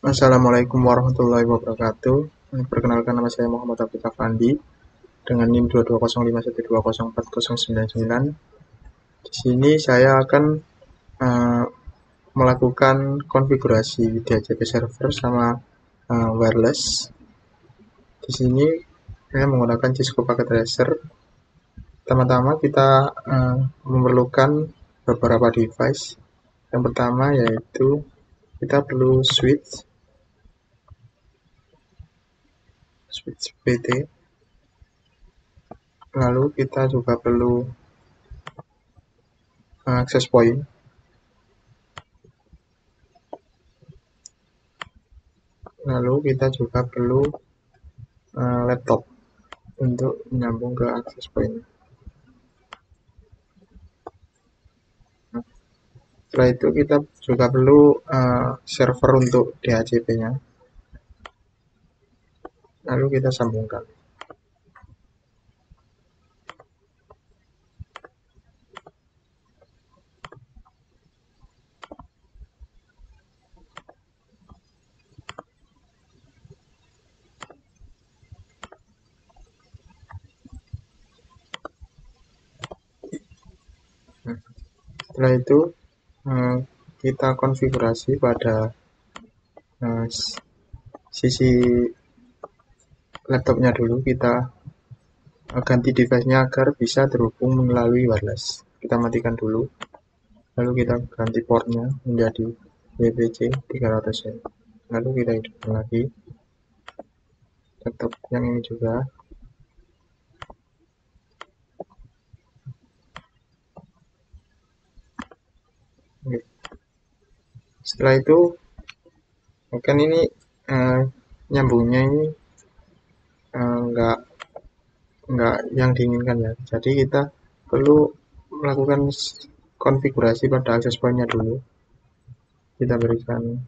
Assalamualaikum warahmatullahi wabarakatuh. Perkenalkan, nama saya Muhammad Abid Afandi dengan NIM 22051204099. Di sini saya akan melakukan konfigurasi DHCP server sama wireless. Di sini saya menggunakan Cisco Packet Tracer. Pertama-tama kita memerlukan beberapa device. Yang pertama yaitu kita perlu switch PT. Lalu kita juga perlu access point. Lalu kita juga perlu laptop untuk menyambung ke access point. Setelah itu kita juga perlu server untuk DHCP-nya. Lalu kita sambungkan. Setelah itu kita konfigurasi pada sisi laptopnya dulu. Kita ganti device-nya agar bisa terhubung melalui wireless. Kita matikan dulu. Lalu kita ganti portnya menjadi WPC 300. Lalu kita hidupkan lagi laptop yang ini juga. Setelah itu kan ini nyambungnya ini enggak yang diinginkan ya. Jadi kita perlu melakukan konfigurasi pada access point-nya dulu. Kita berikan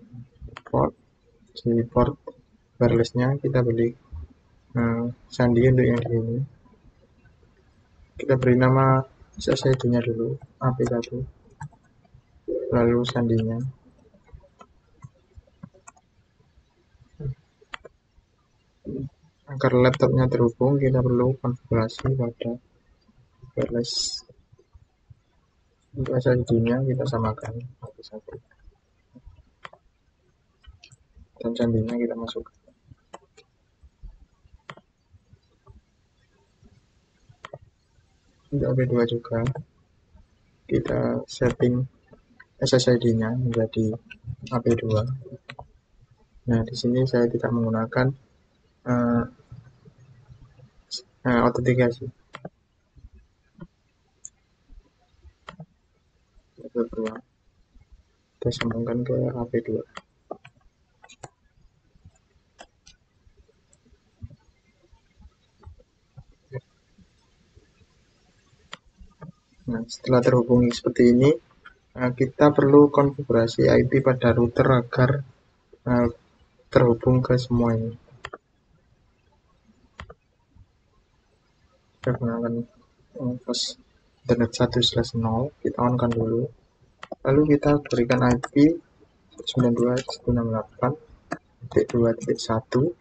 port, di port wireless-nya kita beri sandi untuk yang di sini. Kita beri nama SSID-nya dulu, AP1, lalu sandinya. Agar laptopnya terhubung, kita perlu konfigurasi pada wireless. Untuk SSID-nya kita samakan AP1 dan sandinya kita masukkan. Untuk AP2 juga kita setting SSID-nya menjadi AP2. Nah, di sini saya tidak menggunakan autentikasi. Kita sambungkan ke AP2. Nah, setelah terhubungi seperti ini, kita perlu konfigurasi IP pada router agar terhubung ke semua ini. Kita gunakan host internet 1/0, kita on-kan dulu. Lalu kita berikan IP 92.168.2.1,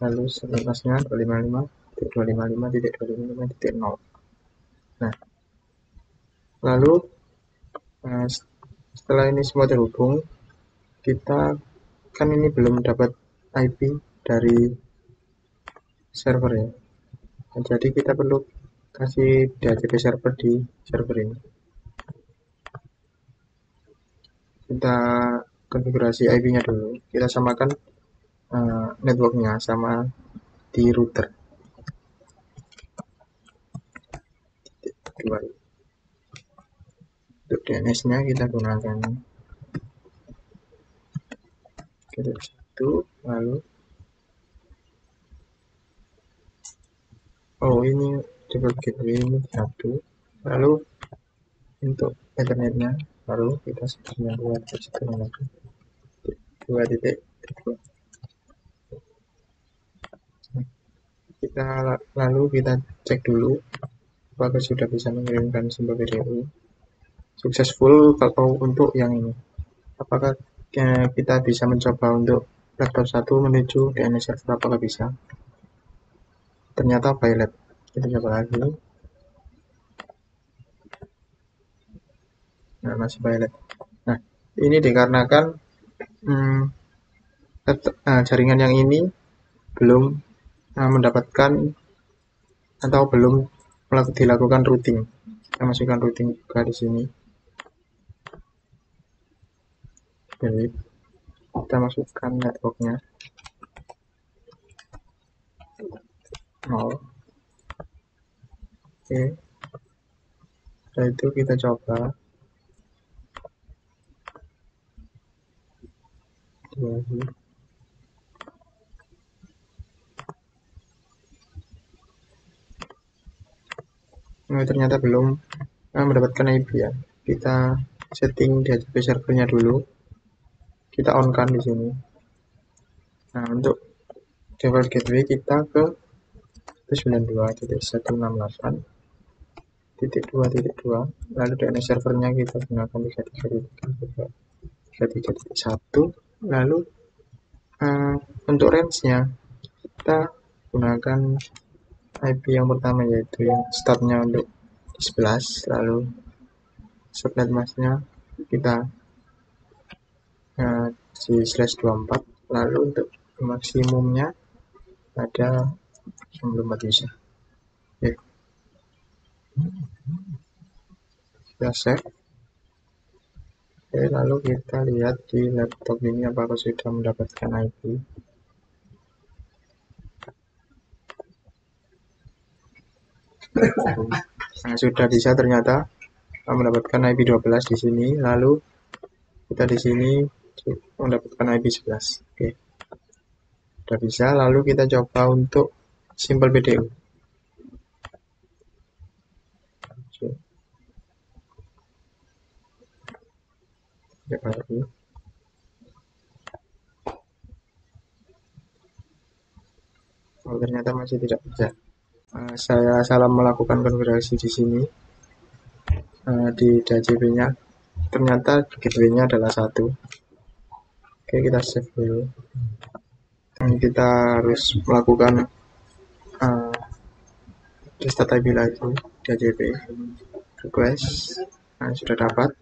lalu selanjutnya 255.255.255.0. Nah, lalu setelah ini semua terhubung, kita kan ini belum dapat IP dari server ya. Jadi kita perlu kasih DHCP server di server ini. Kita konfigurasi IP-nya dulu. Kita samakan networknya sama di router. Untuk DNS-nya kita gunakan 1, lalu ini double gateway ini 1, lalu untuk ethernetnya baru kita sebutnya 2.1.2.2. Kita lalu kita cek dulu apakah sudah bisa mengirimkan simbol PDU successful. Kalau untuk yang ini, apakah kita bisa mencoba untuk laptop 1 menuju DNS server, apakah bisa. Ternyata violet. Kita coba lagi. Nah, masih violet. Nah, ini dikarenakan jaringan yang ini belum mendapatkan atau belum dilakukan routing. Kita masukkan routing juga di sini. Jadi kita masukkan networknya 0. Oke, setelah itu kita coba lagi. Nah, ternyata belum mendapatkan IP ya. Kita setting DHCP servernya dulu. Kita on kan di sini. Nah, untuk default gateway kita ke 92.168.2.2, lalu DNS servernya kita gunakan 3.3.1, lalu untuk range-nya kita gunakan IP yang pertama, yaitu yang startnya untuk 11, lalu subnet masknya kita di /24, lalu untuk maksimumnya ada 94 bisa. Oke, kita save. Oke, lalu kita lihat di laptop ini apakah sudah mendapatkan IP. Nah, sudah bisa ternyata mendapatkan IP 12 di sini, lalu kita di sini mendapatkan IP 11. Oke, sudah bisa. Lalu kita coba untuk simple BDU. Coba lagi. Oh, ternyata masih tidak bisa. Saya salah melakukan konfigurasi di sini. Di DHCP-nya ternyata gateway-nya adalah 1. Oke, kita save dulu. Dan kita harus melakukan restart IP lagi DHCP request. Nah, sudah dapat.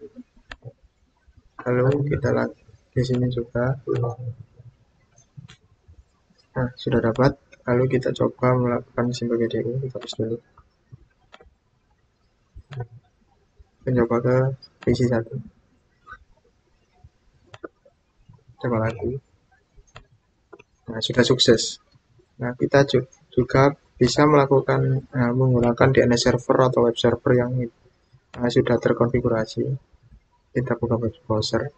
Lalu kita lagi di sini juga. Nah, sudah dapat. Lalu kita coba melakukan simple BDU. Kita hapus dulu. Mencoba ke PC 1. Coba lagi. Nah, sudah sukses. Nah, kita juga bisa melakukan menggunakan DNS server atau web server yang sudah terkonfigurasi. Kita buka web browser.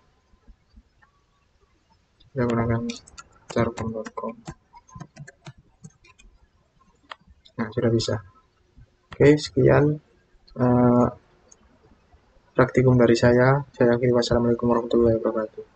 Kita gunakan server.com. Nah, sudah bisa. Oke, sekian praktikum dari saya. Saya akhiri. Wassalamualaikum warahmatullahi wabarakatuh.